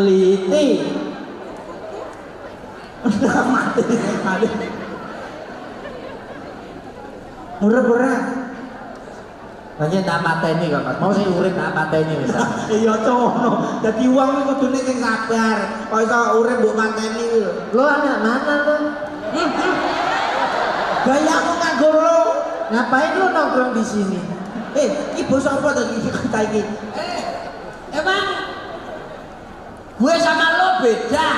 Liti. Mati. Murah-murah. Banyak tak pateni kok, Mas. Mau sing urip tak pateni wis. Iya cono. Dadi wong iki kudune sing sabar. Kok iso urip mbok pateni iki lho. Lo anak mana lo? Gayamu nganggo lo. Ngapain lo nongkrong di sini? Iki bos apa to iki kita iki? Emang gue sama lo beda.